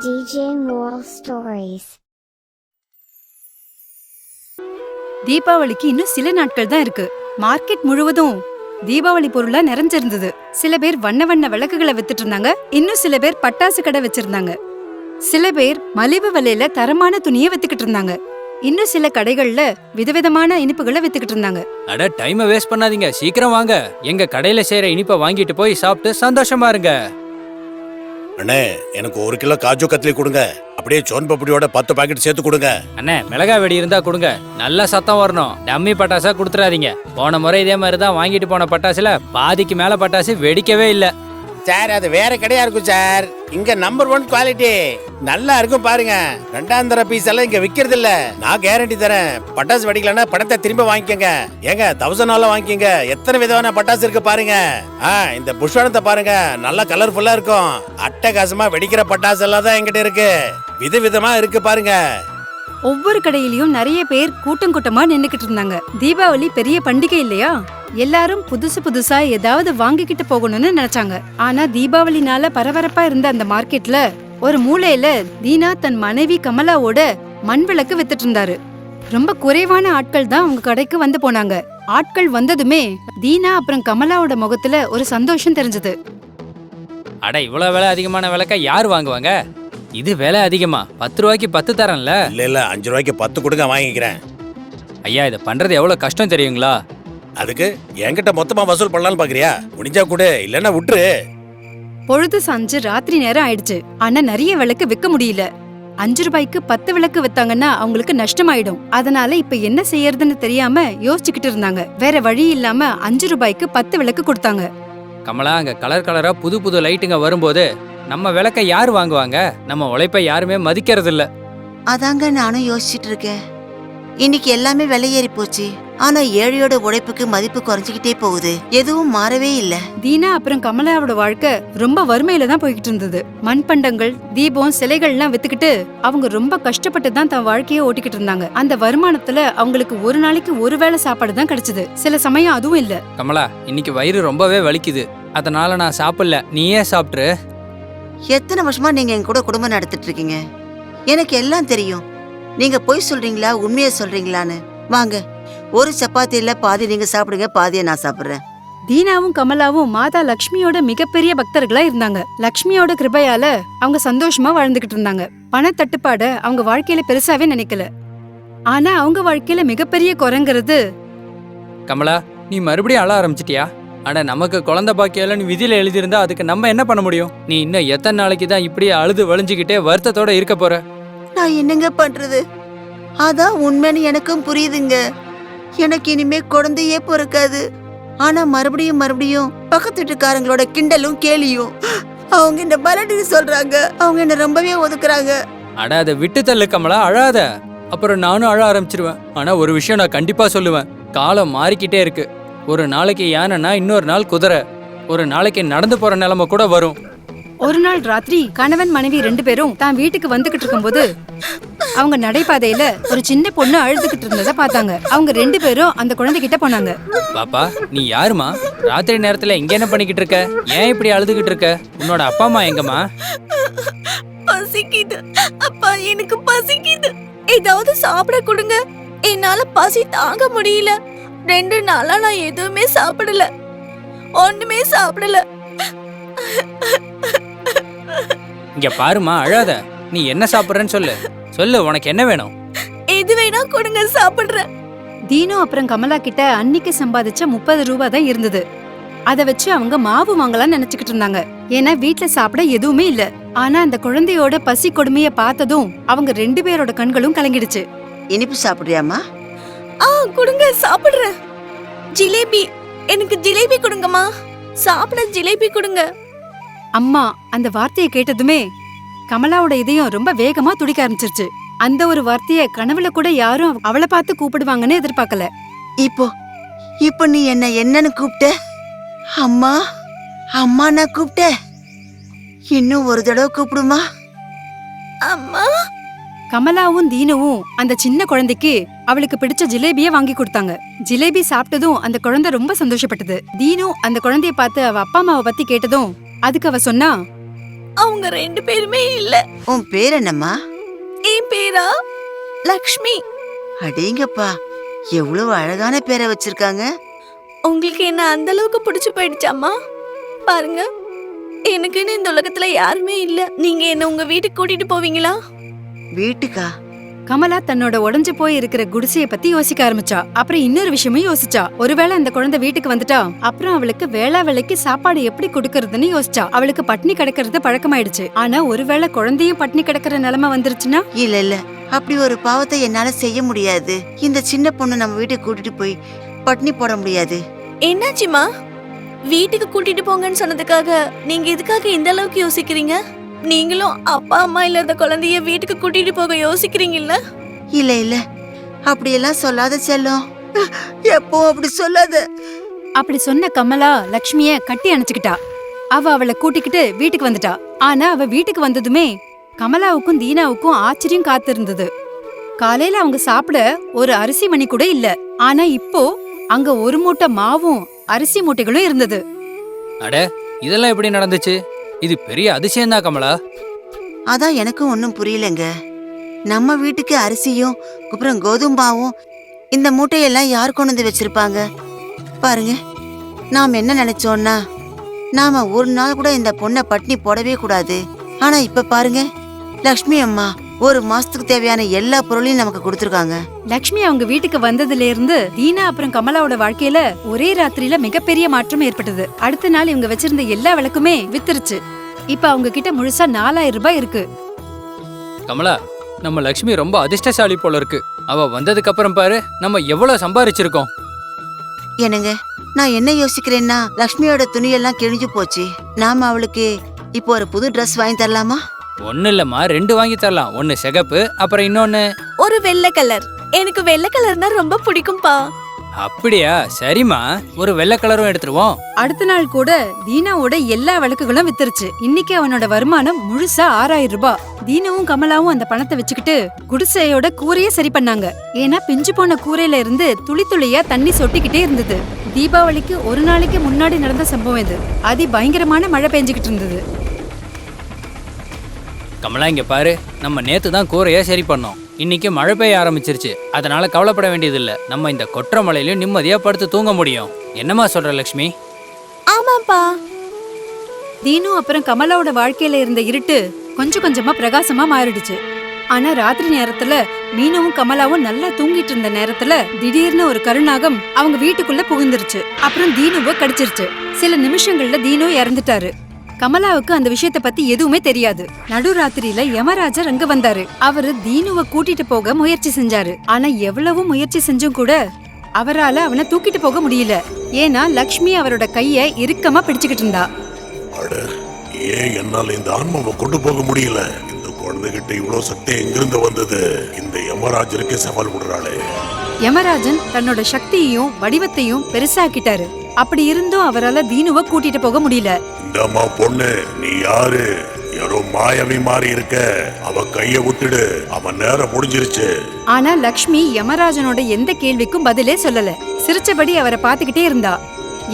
DJ Moral Stories. தீபாவளிக்கு இன்னும் சில நாட்கள் தான் இருக்கு. மார்க்கெட் முழுவதும் தீபாவளி பொருளா நிறைஞ்சிருந்தது. சில பேர் வண்ண வண்ண விளக்குகளை வித்துட்டு இருந்தாங்க. இன்னும் சில பேர் பட்டாசு கடை வச்சிருந்தாங்க. சில பேர் மலிவு விலையில தரமான துணியை வித்துக்கிட்டு இருந்தாங்க. இன்னும் சில கடைகள்ல விதவிதமான இனிப்புகளை வித்துக்கிட்டு இருந்தாங்க. அட டைமை வேஸ்ட் பண்ணாதீங்க, சீக்கிரம் வாங்க. எங்க கடையில செய்யற இனிப்பை வாங்கிட்டு போய் சாப்பிட்டு சந்தோஷமா இருங்க. அண்ணே, எனக்கு 1 கிலோ காஜு கத்லி கொடுங்க. அப்படியே சோன் பப்படியோட 10 பாக்கெட் சேர்த்து கொடுங்க. அண்ணே, மிளகா வெடி இருந்தா கொடுங்க. நல்ல சத்தம் வரணும். டம்மி பட்டாசா கொடுத்துறாதீங்க. போன முறை இதே மாதிரி தான் வாங்கிட்டு போன பட்டாசுல பாதிக்கு மேல பட்டாசு வெடிக்கவே இல்ல. சார், அது வேற கடையா இருக்கும் சார். இங்க நம்பர் 1 குவாலிட்டி நல்லா இருக்கும் பாருங்க. 2ஆம் தர பீஸ் எல்லாம் இங்க விக்கிறது இல்ல. நான் கேரண்டி தரேன். பட்டாசு வெடிக்கலன்னா பணத்தை திரும்ப வாங்கிக்கங்க. ஏங்க 1000 வாங்கிக்கங்க. எத்தனை விதமான பட்டாசு இருக்கு பாருங்க. இந்த புஷ்வானத்தை பாருங்க, நல்லா கலர்ஃபுல்லா இருக்கும். அட்டகாசமா வெடிக்கிற பட்டாசு எல்லாம் தான் என்கிட்ட இருக்கு. விதவிதமா இருக்கு பாருங்க. ஒவ்வொரு கடையிலயும் நிறைய பேர் கூட்டம் கூட்டமா நின்னுக்கிட்டு இருந்தாங்க. தீபாவளி பெரிய பண்டிகை இல்லையா? எல்லாரும் புதுசு புதுசா ஏதாவது வாங்கிக்கிட்டு போகணும்னு நினைச்சாங்க. ஆனா தீபாவளினால பரபரப்பா இருந்த அந்த மார்க்கெட்ல ஒரு மூலையில தீனா தன் மனைவி கமலாவோட மண் விளக்கு வித்துட்டு இருந்தாரு. ரொம்ப குறைவான ஆட்கள் தான் அவங்க கடைக்கு வந்து போனாங்க. ஆட்கள் வந்ததுமே தீனா அப்புறம் கமலாவோட முகத்துல ஒரு சந்தோஷம் தெரிஞ்சது. அட, இவ்வளவு விலை அதிகமான விளக்க யார் வாங்குவாங்க? இது விலை அதிகமா? 10 ரூபாய்க்கு 10 தரேன்ல. இல்ல 5 ரூபாய்க்கு 10 கொடுங்க, வாங்கிக்கிறேன். ஐயா, இதை பண்றது எவ்வளவு கஷ்டம் தெரியுங்களா? அதுக்கு என்கிட்ட மொத்தமா வசூல் பண்ணலாம்னு பாக்குறியா? முடிஞ்சா கூட, இல்லன்னா விட்டுரு. பொழுது சாஞ்சு ராத்திரி நேரம் ஆயிடுச்சு. ஆனா நிறைய விளக்கு விற்க முடியல. 5 ரூபாய்க்கு 10 விளக்கு வித்தாங்கன்னா அவங்களுக்கு நஷ்டமாயிடும். அதனால இப்ப என்ன செய்யறதுன்னு தெரியாம யோசிச்சுக்கிட்டு இருந்தாங்க. வேற வழி இல்லாம 5 ரூபாய்க்கு 10 விளக்கு கொடுத்தாங்க. கமலா, அங்க கலர் கலரா புது புது லைட்டுங்க வரும்போது நம்ம விளக்க யார் வாங்குவாங்க? நம்ம உழைப்பை யாருமே மதிக்கிறது இல்ல. அதாங்க நானும் யோசிச்சுட்டு இருக்கேன். இன்னைக்கு எல்லாமே விலை ஏறி போச்சு. ஆனா ஏழையோட உழைப்புக்கு மதிப்பு குறைஞ்சுக்கிட்டே போகுது. எதுவும் மாறவே இல்ல. தீனா அப்புறம் கமலாவோட வாழ்க்கை ரொம்ப வறுமையில தான் போய்கிட்டு இருந்தது. மண்பண்டங்கள், தீபம், சிலைகள்லாம் வித்துக்கிட்டு அவங்க ரொம்ப கஷ்டப்பட்டு தான் தன் வாழ்க்கையை ஓட்டிக்கிட்டு இருந்தாங்க. அந்த வருமானத்துல அவங்களுக்கு ஒரு நாளைக்கு ஒரு வேளை சாப்பாடு தான் கிடைச்சது. சில சமயம் அதுவும் இல்ல. கமலா, இன்னைக்கு வயிறு ரொம்பவே வலிக்குது. அதனால நான் சாப்பிடல, நீயே சாப்பிட்டுரு. எத்தனை வருஷமா நீங்க என் கூட குடும்பம் நடத்திட்டு இருக்கீங்க. எனக்கு எல்லாம் தெரியும். நீங்க பொய் சொல்றீங்களா உண்மையை சொல்றீங்களான்னு. வாங்க, ஒரு சப்பாத்தியில பாதி நீங்க சாப்பிடுங்க, பாதியை நான் சாப்பிடுறேன். தீனாவும் கமலாவும் மாதா லக்ஷ்மியோட மிகப்பெரிய பக்தர்களா இருந்தாங்க. லக்ஷ்மியோட கிருபையால அவங்க சந்தோஷமா வாழ்ந்துகிட்டு இருந்தாங்க. பணத்தட்டுப்பாட அவங்க வாழ்க்கையில பெருசாவே நினைக்கல. ஆனா அவங்க வாழ்க்கையில மிகப்பெரிய குறைங்கிறது. கமலா, நீ மறுபடியும் அழ ஆரம்பிச்சிட்டியா? அட, நமக்கு குழந்தை பாக்கியாலன்னு விதியில எழுதியிருந்தா அதுக்கு நம்ம என்ன பண்ண முடியும்? நீ இன்னும் எத்தனை நாளைக்கு தான் இப்படியே அழுது வழிஞ்சுக்கிட்டே வருத்தத்தோட இருக்க போற? நான் என்னங்க பண்றது? அதான் உண்மைன்னு எனக்கும் புரியுதுங்க. எனக்கு இனிமே குழந்தையே பிறக்காது. ஆனா மறுபடியும் பக்கத்து வீட்டுக்காரங்களோட கிண்டலும் கேலியும். அவங்க என்ன பலன்னு சொல்றாங்க. அவங்க என்ன ரொம்பவே ஒதுக்குறாங்க. அட, அதை விட்டு தள்ளு கமலா, அழாத. அப்புறம் நானும் அழ ஆரம்பிச்சிருவேன். ஆனா ஒரு விஷயம் நான் கண்டிப்பா சொல்லுவேன். காலம் மாறிக்கிட்டே இருக்கு. ஒரு நாளைக்கு யானைனா இன்னொரு நாள் குதிரை. ஒரு நாளைக்கு நடந்து போற நிலைமை கூட வரும். ஒரு நாள் ராத்திரி கணவன் மனைவி 2 பேரும் தான் வீட்டுக்கு வந்துகிட்டு இருக்கும்போது அவங்க நடைபாதையில ஒரு சின்ன பொண்ணு அழுதுகிட்டு இருந்ததை பார்த்தாங்க. அவங்க 2 பேரும் அந்த குழந்தைகிட்ட போனாங்க. பாப்பா, நீ யாருமா? ராத்திரி நேரத்துல இங்க என்ன பண்ணிக்கிட்டு இருக்க? ஏன் இப்படி அழுதுகிட்டு இருக்க? உன்னோட அப்பா அம்மா எங்கம்மா? பசிக்குது அப்பா, எனக்கு பசிக்குது. ஏதாவது சாப்பிட கொடுங்க. என்னால பசி தாங்க முடியல. 2 நாளா நான் எதுவுமே சாப்பிடல, ஒண்ணுமே சாப்பிடல. இங்க பாருமா, அழாத. நீ என்ன சாப்பிடுறன்னு சொல்லு. சொல்லு, உனக்கு என்ன வேணும்? எது வேணா கொடுங்க, சாப்பிடுறேன். தீனு அப்புறம் கமலா கிட்ட அன்னைக்கு சம்பாதிச்ச 30 ரூபாய் தான் இருந்தது. அத வச்சு அவங்க மாவு வாங்கலாம்னு நினைச்சுக்கிட்டு இருந்தாங்க. ஏன்னா வீட்டுல சாப்பிட எதுவுமே இல்ல. ஆனா அந்த குழந்தையோட பசி கொடுமைய பார்த்ததும் அவங்க 2 பேரோட கண்களும் கலங்கிடுச்சு. இனிப்பு சாப்பிடுறியாமா? கொடுங்க, சாப்பிடுறேன். ஜிலேபி, எனக்கு ஜிலேபி கொடுங்கம்மா. சாப்பிட ஜிலேபி கொடுங்க. அம்மா அந்த வார்த்தையை கேட்டதுமே கமலாவோட இதயம் ரொம்ப வேகமா துடிக்க ஆரம்பிச்சிருச்சு. அந்த ஒரு வார்த்தைய கனவுல கூட யாரும் அவளை பார்த்து கூப்பிடுவாங்கன்னு எதிர்பார்க்கல. இப்போ நீ என்னன்னு கூப்பிட்ட? அம்மா அம்மா நான் கூப்பிட்ட. இன்னும் ஒரு தடவை கூப்பிடுமா? அம்மா. கமலாவும் தீனுவும் அந்த சின்ன குழந்தைக்கு அவளுக்கு பிடிச்ச ஜிலேபிய வாங்கி கொடுத்தாங்க. ஜிலேபி சாப்பிட்டதும் அந்த குழந்தை ரொம்ப சந்தோஷப்பட்டது. தீனு அந்த குழந்தைய பார்த்து அவ அப்பா அம்மாவை பத்தி கேட்டதும் அதுக்கு அவ சொன்னா, அவங்க 2 பேருமே இல்ல. உன் பேர் என்னம்மா? என் பேரா லக்ஷ்மி. அடேங்கப்பா, எவ்வளவு அழகான பேரை வச்சிருக்காங்க. உங்களுக்கு என்ன அந்த அளவுக்கு பிடிச்சு போயிடுச்சாம்மா? பாருங்க, எனக்குன்னு இந்த உலகத்துல யாருமே இல்ல. நீங்க என்ன உங்க வீட்டுக்கு கூட்டிட்டு போவீங்களா? வீட்டுக்கா? கமலா தன்னோட உடைஞ்சு போய் இருக்கிற குடிசைய பத்தி யோசிக்க ஆரம்பிச்சா. அப்புறம் இன்னொரு விஷயமும் யோசிச்சா. ஒருவேளை அந்த குழந்தை வீட்டுக்கு வந்துட்டா அப்புறம் அவளுக்கு வேளைக்கு சாப்பாடு எப்படி கொடுக்கறதுன்னு யோசிச்சா. அவளுக்கு பட்னி கிடக்கிறது பழக்கமாயிடுச்சு. ஆனா ஒருவேளை குழந்தையும் பட்னி கிடக்கிற நிலைமை வந்துருச்சுன்னா? இல்ல, அப்படி ஒரு பாவத்தை என்னால செய்ய முடியாது. இந்த சின்ன பொண்ணு நம்ம வீட்டுக்கு கூட்டிட்டு போய் பட்னி போட முடியாது. என்னாச்சுமா? வீட்டுக்கு கூட்டிட்டு போங்கன்னு சொன்னதுக்காக நீங்க எதுக்காக இந்த அளவுக்கு யோசிக்கிறீங்க? நீங்களும் அப்பா அம்மா இல்லாத குழந்தைய வீட்டுக்கு கூட்டிட்டு போக யோசிக்கிறீங்கல்ல? இல்ல, அப்படியெல்லாம் சொல்லாத செல்லம். எப்போ அப்படி சொல்லாத. அப்படி சொன்ன கமலா லக்ஷ்மிய கட்டி அணைச்சுக்கிட்டா. அவளை கூட்டிக்கிட்டு வீட்டுக்கு வந்துட்டா. ஆனா அவ வீட்டுக்கு வந்ததுமே கமலாவுக்கும் தீனாவுக்கும் ஆச்சரியம் காத்திருந்தது. காலையில அவங்க சாப்பிட ஒரு அரிசி மணி கூட இல்ல. ஆனா இப்போ அங்க ஒரு மூட்டை மாவும் அரிசி மூட்டைகளும் இருந்தது. அட, இதெல்லாம் எப்படி நடந்துச்சு? இது பெரிய அதிசயம்தான் கமலா. அதான் எனக்கும் ஒன்னும் புரியலங்க. நம்ம வீட்டுக்கு அரிசியும் அப்புறம் கோதும்பாவும் இந்த மூட்டையெல்லாம் யார் கொண்டு வந்து வச்சிருப்பாங்க? பாருங்க, நாம் என்ன நினைச்சோம்னா நாம ஒரு நாள் கூட இந்த பொண்ணை பட்னி போடவே கூடாது. ஆனா இப்ப பாருங்க, லக்ஷ்மி அம்மா ஒரு மாசத்துக்கு தேவையான எல்லா பொருளையும் நமக்கு கொடுத்துருக்காங்க. லக்ஷ்மி அவங்க வீட்டுக்கு வந்ததுல இருந்து தீனா அப்புறம் கமலாவோட வாழ்க்கையில ஒரே ராத்திரியில மிகப்பெரிய மாற்றம் ஏற்பட்டது. அடுத்த நாள் இவங்க வச்சிருந்த எல்லா விளக்குமே வித்துருச்சு. இப்ப அவங்க கிட்ட முழுசா 4000 ரூபாய் இருக்கு. கமலா, நம்ம லக்ஷ்மி ரொம்ப அதிர்ஷ்டசாலி போல இருக்கு. அவ வந்ததுக்கு அப்புறம் பாரு நம்ம எவ்வளவு சம்பாரிச்சிருக்கோம். என்னங்க, நான் என்ன யோசிக்கிறேன்னா லக்ஷ்மியோட துணியெல்லாம் கிழிஞ்சு போச்சு. நாம அவளுக்கு இப்போ ஒரு புது Dress வாங்கி தரலாமா? ஒண்ணு இல்லம்மா, 2 வாங்கி தரலாம். ஒன்னு சிகப்பு, அப்புறம் இன்னொன்னு ஒரு வெள்ளை கலர். எனக்கு வெள்ளை கலர்னா ரொம்ப பிடிக்கும்பா. அப்படியா? சரிம்மா, ஒரு வெள்ளை கலரும் எடுத்துருவோம். அடுத்த நாள் கூட தீனாவோட எல்லா விளக்குகளும் வித்துருச்சு. இன்னைக்கு அவனோட வருமானம் முழுசா 6000 ரூபாய். தீனாவும் கமலாவும் அந்த பணத்தை வச்சுக்கிட்டு குடிசையோட கூரைய சரி பண்ணாங்க. ஏன்னா பிஞ்சு போன கூரையில இருந்து துளி துளியா தண்ணி சொட்டிக்கிட்டே இருந்தது. தீபாவளிக்கு ஒரு நாளைக்கு முன்னாடி நடந்த சம்பவம் இது. அதி பயங்கரமான மழை பெஞ்சுக்கிட்டு இருந்தது. கமலா, இங்க பாரு, நம்ம நேத்து தான் கூரைய சரி பண்ணோம். இன்னைக்கு மழை பெய்ய ஆரம்பிச்சிருச்சு. அதனால கவலைப்பட வேண்டியதில்லை. நம்ம இந்த கொற்ற மலையிலயும் நிம்மதியா படுத்து தூங்க முடியும். என்னம்மா சொல்ற லக்ஷ்மி? ஆமாப்பா. தீனு அப்புறம் கமலாவோட வாழ்க்கையில இருந்த இருட்டு கொஞ்சம் கொஞ்சமா பிரகாசமா மாறிடுச்சு. ஆனா ராத்திரி நேரத்துல மீனுவும் கமலாவும் நல்லா தூங்கிட்டு இருந்த நேரத்துல திடீர்னு ஒரு கருநாகம் அவங்க வீட்டுக்குள்ள புகுந்துருச்சு. அப்புறம் தீனுவை கடிச்சிருச்சு. சில நிமிஷங்கள்ல தீனு இறந்துட்டாரு. கமலாவுக்கு அந்த விஷயத்த பத்தி எதுவுமே தெரியாது. நடுராத்திரியில யமராஜர் அங்க வந்தாரு. அவரு தீனுவை கூட்டிட்டு போக முயற்சி செஞ்சாரு. ஆனா எவ்வளவு முயற்சி செஞ்சும் கூட அவரால அவனை தூக்கிட்டு போக முடியல. ஏன்னா லக்ஷ்மி அவரோட கைய இறுக்கமா பிடிச்சுக்கிட்டு இருந்தா. அட, ஏன் என்னால இந்த ஆன்மாவை கொண்டு போக முடியல? இந்த குழந்தைகிட்ட இவ்வளவு சக்தி எங்கிருந்து வந்தது? இந்த யமராஜருக்கு சவால் விடுறாளே. யமராஜன் தன்னோட சக்தியையும் வடிவத்தையும் பெருசாக்கிட்டாரு. அப்படி இருந்தும் அவரால தீனுவை கூட்டிட்டு போக முடியல. இந்தம்மா பொண்ணு, நீ யாரு? யாரோ மாயவி மாறி இருக்க. அவ கைய விட்டுடு, அவன் நேரம் முடிஞ்சிருச்சு. ஆனா லக்ஷ்மி யமராஜனோட எந்த கேள்விக்கும் பதிலே சொல்லல. சிரிச்சபடி அவரை பாத்துக்கிட்டே இருந்தா.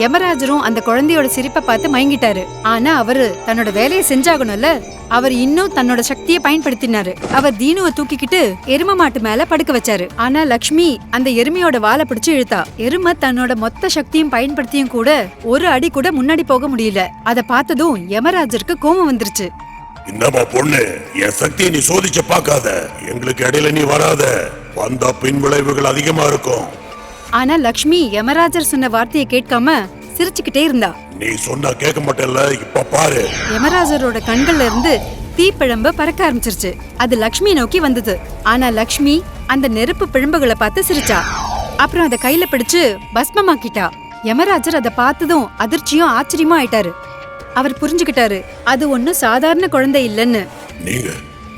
யமராஜரும் அந்த குழந்தையோட சிரிப்பை பார்த்து மயங்கிட்டாரு. ஆனா அவரு தன்னோட வேலையை செஞ்சாகணும்ல. அவர் இன்னும் தன்னோட சக்தியை பயன்படுத்தினாரு. அவர் தீனுவை தூக்கிக்கிட்டு எரும மாட்டு மேல படுக்க வச்சாரு. ஆனா லக்ஷ்மி அந்த எருமையோட வாலை பிடிச்சு இழுத்தா. எருமை தன்னோட மொத்த சக்தியும் பயன்படுத்தியும் கூட ஒரு அடி கூட முன்னாடி போக முடியல. அத பார்த்ததும் யமராஜருக்கு கோபம் வந்துருச்சு. இந்தம்மா பொண்ணு, என் சக்தியை நீ சோதிச்சு பார்க்காத. எங்களுக்கு இடையில நீ வராத. வந்தா பின் விளைவுகள் அதிகமா இருக்கும். ஆனா லக்ஷ்மி யமராஜர் சொன்ன வார்த்தையை கேட்காம சிரிச்சுக்கிட்டே இருந்தா. நீ சொன்னா கேட்க மாட்டேல்ல, இப்ப பாரு. யமராஜரோட கண்கள்ல இருந்து தீப்பிழம்பு பறக்க ஆரம்பிச்சிருச்சு. அது லக்ஷ்மி நோக்கி வந்தது. ஆனா லக்ஷ்மி அந்த நெருப்பு பிழம்புகளை பார்த்து சிரிச்சா. அப்புறம் அதை கையில பிடிச்சு பஸ்மமாக்கிட்டா. யமராஜர் அதை பார்த்ததும் அதிர்ச்சியும் ஆச்சரியமா ஆயிட்டாரு. அவர் புரிஞ்சுக்கிட்டாரு அது ஒன்னும் சாதாரண குழந்தை இல்லைன்னு.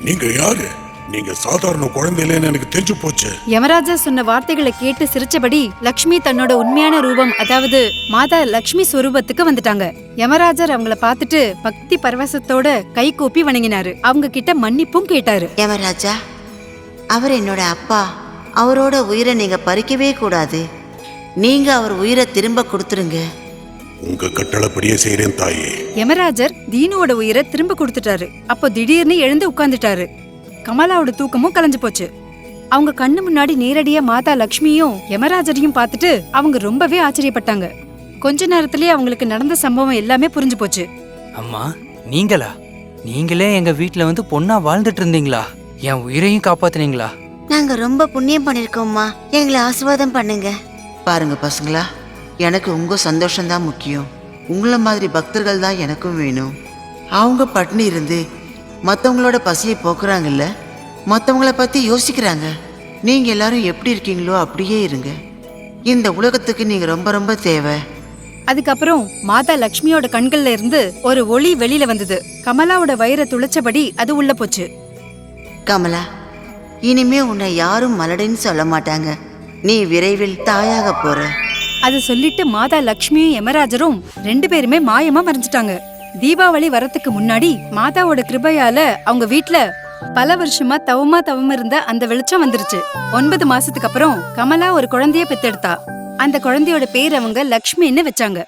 நீங்க யாரு? நீங்க சாதாரண குழந்தை இல்லைன்னு எனக்கு தெரிஞ்சு போச்சு. யமராஜா சொன்ன வார்த்தைகளை கேட்டு சிரிச்சபடி லக்ஷ்மி தன்னோட உண்மையான ரூபம், அதாவது மாதா லக்ஷ்மி ஸ்வரூபத்துக்கு வந்துட்டாங்க. யமராஜர் அவங்கள பார்த்துட்டு பக்தி பரவசத்தோட கை கூப்பி வணங்கினாரு. அவங்க கிட்ட மன்னிப்பும் கேட்டாரு. யமராஜா, அவர் என்னோட அப்பா. அவரோட உயிரை நீங்க பறிக்கவே கூடாது. நீங்க அவர் உயிரை திரும்ப கொடுத்துருங்க. உங்க கட்டளைப்படியே செய்றேன் தாயே. யமராஜர் தீனுவோட உயிரை திரும்ப கொடுத்துட்டாரு. அப்போ திடீர்னு எழுந்து உட்கார்ந்துட்டாரு. கமலாவோட தூக்கமும் கலைஞ்சு போச்சு. அவங்க கண்ணு முன்னாடி நேரடியா மாதா லக்ஷ்மியும் யமராஜரையும் பார்த்துட்டு அவங்க ரொம்பவே ஆச்சரியப்பட்டாங்க. கொஞ்ச நேரத்திலேயே அவங்களுக்கு நடந்த சம்பவம் எல்லாமே புரிஞ்சு போச்சு. அம்மா, நீங்களே எங்க வீட்ல வந்து பொண்ணா வாழ்ந்துட்டு இருந்தீங்களா? என் உயிரையும் காப்பாத்துனீங்களா? நாங்க ரொம்ப புண்ணியம் பண்ணிருக்கோம்மா, எங்களை ஆசீர்வாதம் பண்ணுங்க. பாருங்க பசங்களா, எனக்கு உங்க சந்தோஷம்தான் முக்கியம். உங்கள மாதிரி பக்தர்கள் தான் எனக்கும் வேணும். அவங்க பட்டினி இருந்து மற்றவங்களோட பசியை போக்குறாங்கல்ல, மற்றவங்கள பத்தி யோசிக்கிறாங்க. நீங்க எல்லாரும் எப்படி இருக்கீங்களோ அப்படியே இருங்க. இந்த உலகத்துக்கு நீங்க ரொம்ப ரொம்ப தேவை. அதுக்கப்புறம் மாதா லக்ஷ்மியோட கண்கள்ல இருந்து ஒரு ஒளி வெளியில வந்தது. கமலாவோட வயிறை துளைச்சபடி அது உள்ள போச்சு. கமலா, இனிமே உன்னை யாரும் மலடின்னு சொல்ல மாட்டாங்க. நீ விரைவில் தாயாக போற. அது சொல்லிட்டு மாதா லக்ஷ்மியும் யமராஜரும் 2 பேருமே மாயமா மறைஞ்சிட்டாங்க. தீபாவளி வரத்துக்கு முன்னாடி மாதாவோட கிருபையால அவங்க வீட்ல பல வருஷமா தவம் இருந்த அந்த வெளிச்சம் வந்துருச்சு. 9 மாசத்துக்கு அப்புறம் கமலா ஒரு குழந்தைய பெத்தெடுத்தா. அந்த குழந்தையோட பேர் அவங்க லக்ஷ்மின்னு வச்சாங்க.